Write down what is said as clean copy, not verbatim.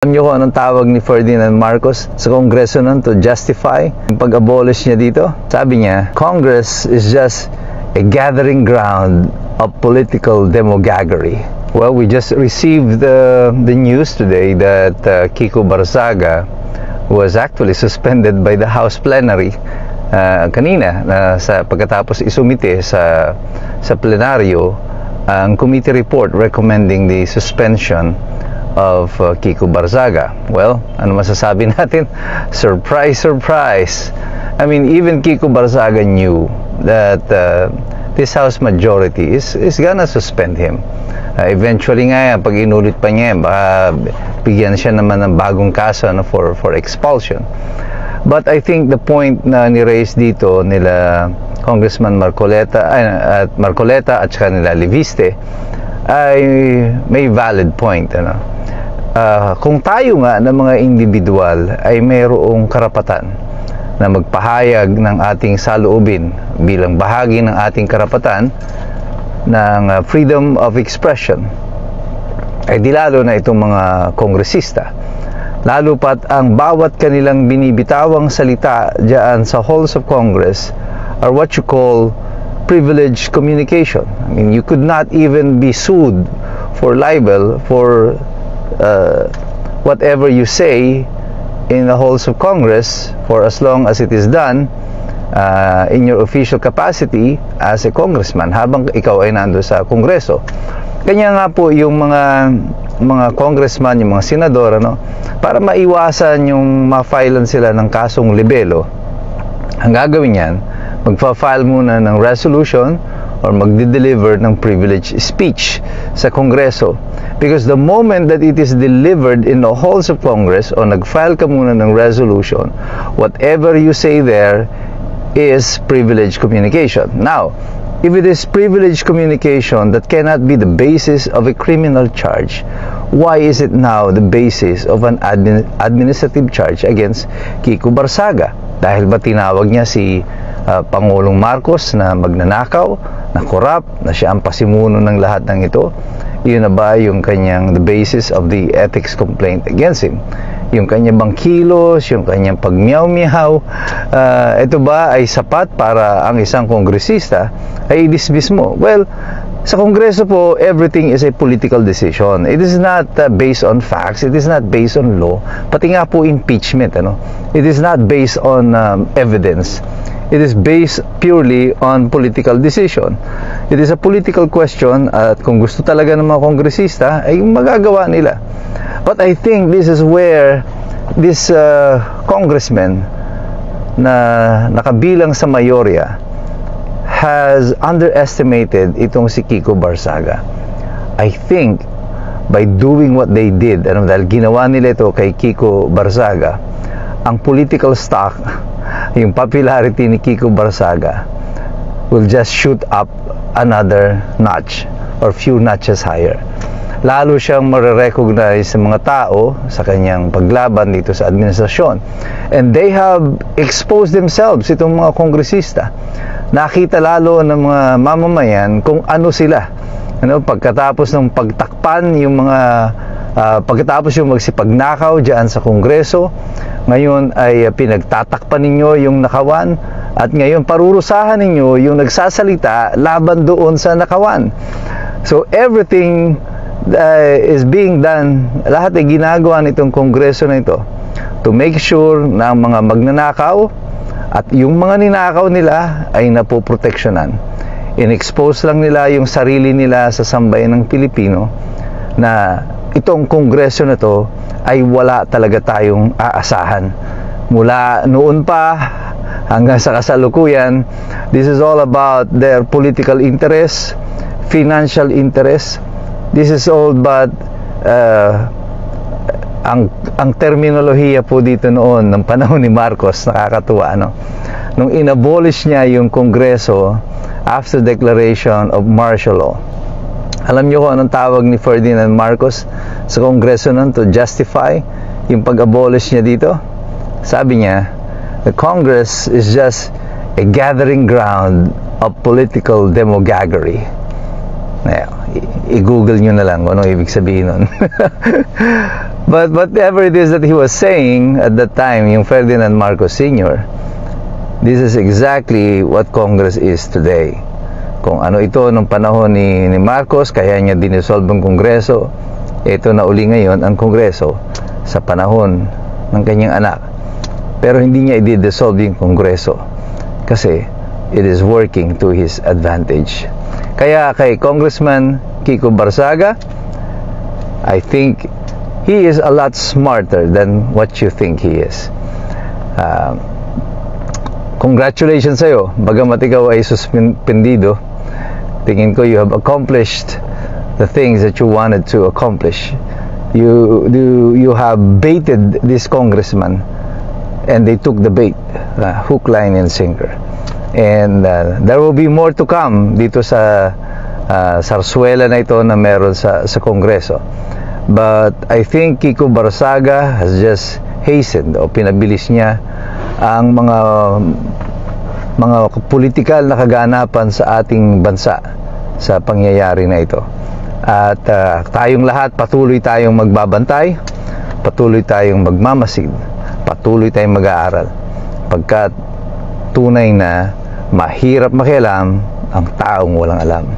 Alam niyo kung anong tawag ni Ferdinand Marcos sa Kongreso nun to justify yung pag-abolish niya dito? Sabi niya, Congress is just a gathering ground of political demagoguery. Well, we just received the news today that Kiko Barzaga was actually suspended by the House plenary kanina sa pagkatapos isumite sa plenaryo ang committee report recommending the suspension of Kiko Barzaga. Well, ano masasabi natin? Surprise, surprise. I mean, even Kiko Barzaga knew that this House majority is gonna suspend him. Eventually nga, pag inulit pa niya, baka bigyan siya naman ng bagong kaso for expulsion. But I think the point na ni-raise dito nila Congressman Marcoleta at saka nila Leviste ay may valid point, kung tayo nga ng mga individual ay mayroong karapatan na magpahayag ng ating saloobin bilang bahagi ng ating karapatan ng freedom of expression, ay di lalo na itong mga kongresista, lalo pat ang bawat kanilang binibitawang salita diyan sa halls of Congress are what you call privileged communication. I mean, you could not even be sued for libel for whatever you say in the halls of Congress for as long as it is done in your official capacity as a congressman habang ikaw ay nando sa Kongreso. Kanya nga po yung mga congressman, yung mga senador, para maiwasan yung ma-filean sila ng kasong libelo, ang gagawin yan, magpa-file muna ng resolution or magde-deliver ng privileged speech sa Kongreso. Because the moment that it is delivered in the halls of Congress o nag-file ka muna ng resolution, whatever you say there is privileged communication. Now, if it is privileged communication that cannot be the basis of a criminal charge, why is it now the basis of an administrative charge against Kiko Barzaga? Dahil ba tinawag niya si Pangulong Marcos na magnanakaw, na korap, na siya ang pasimuno ng lahat ng ito? Yun na ba yung kanyang the basis of the ethics complaint against him? Yung kanyang bang kilos, yung kanyang pagmiyaw-miyaw, ito ba ay sapat para ang isang kongresista ay i-dismiss mo? Well, sa Kongreso po, everything is a political decision. It is not based on facts. It is not based on law. Pati nga po impeachment, It is not based on evidence. It is based purely on political decision. It is a political question at kung gusto talaga ng mga kongresista ay magagawa nila. But I think this is where this congressman na nakabilang sa mayorya has underestimated itong si Kiko Barzaga. I think by doing what they did, dahil ginawa nila ito kay Kiko Barzaga, ang political stock, yung popularity ni Kiko Barzaga will just shoot up another notch or few notches higher. Lalo siyang marirecognize sa mga tao sa kanyang paglaban dito sa administrasyon. And they have exposed themselves, itong mga kongresista. Nakita lalo ng mga mamamayan kung ano sila. Pagkatapos ng pagtakpan yung mga pagkatapos yung magsipagnakaw diyan sa Kongreso, ngayon ay pinagtatakpan ninyo yung nakawan at ngayon parurusahan ninyo yung nagsasalita laban doon sa nakawan. So everything is being done, lahat ay ginagawa nitong Kongreso na ito to make sure na ang mga magnanakaw at yung mga ninakaw nila ay napoproteksyonan. In-expose lang nila yung sarili nila sa sambayan ng Pilipino na itong Kongreso na to ay wala talaga tayong aasahan. Mula noon pa hanggang sa kasalukuyan, this is all about their political interests, financial interests. This is all but ang terminolohiya po dito noon ng panahon ni Marcos, nakakatuwa, nung inabolish niya yung Kongreso after declaration of martial law. Alam niyo kung anong tawag ni Ferdinand Marcos sa Kongreso nun to justify yung pag-abolish niya dito? Sabi niya, the Congress is just a gathering ground of political demagoguery. I-google nyo na lang kung anong ibig sabihin nun. But whatever it is that he was saying at that time, yung Ferdinand Marcos Sr., this is exactly what Congress is today. Kung ano ito nung panahon ni Marcos, kaya niya dinisolve ang Kongreso, ito na uli ngayon ang Kongreso sa panahon ng kanyang anak. Pero hindi niya i-dissolve yung Kongreso kasi it is working to his advantage. Kaya kay Congressman Kiko Barsaga, I think he is a lot smarter than what you think he is. Congratulations sa'yo. Bagamat ikaw ay suspendido, tingin ko you have accomplished the things that you wanted to accomplish. You have baited this congressman, and they took the bait, hook, line, and sinker. And there will be more to come dito sa sarsuela na ito na meron sa Kongreso. But I think Kiko Barsaga has just hastened o pinabilis niya ang mga politikal na kaganapan sa ating bansa sa pangyayari na ito. At tayong lahat patuloy tayong magbabantay, patuloy tayong magmamasid, patuloy tayong mag-aaral, pagkat tunay na mahirap makialam ang taong walang alam.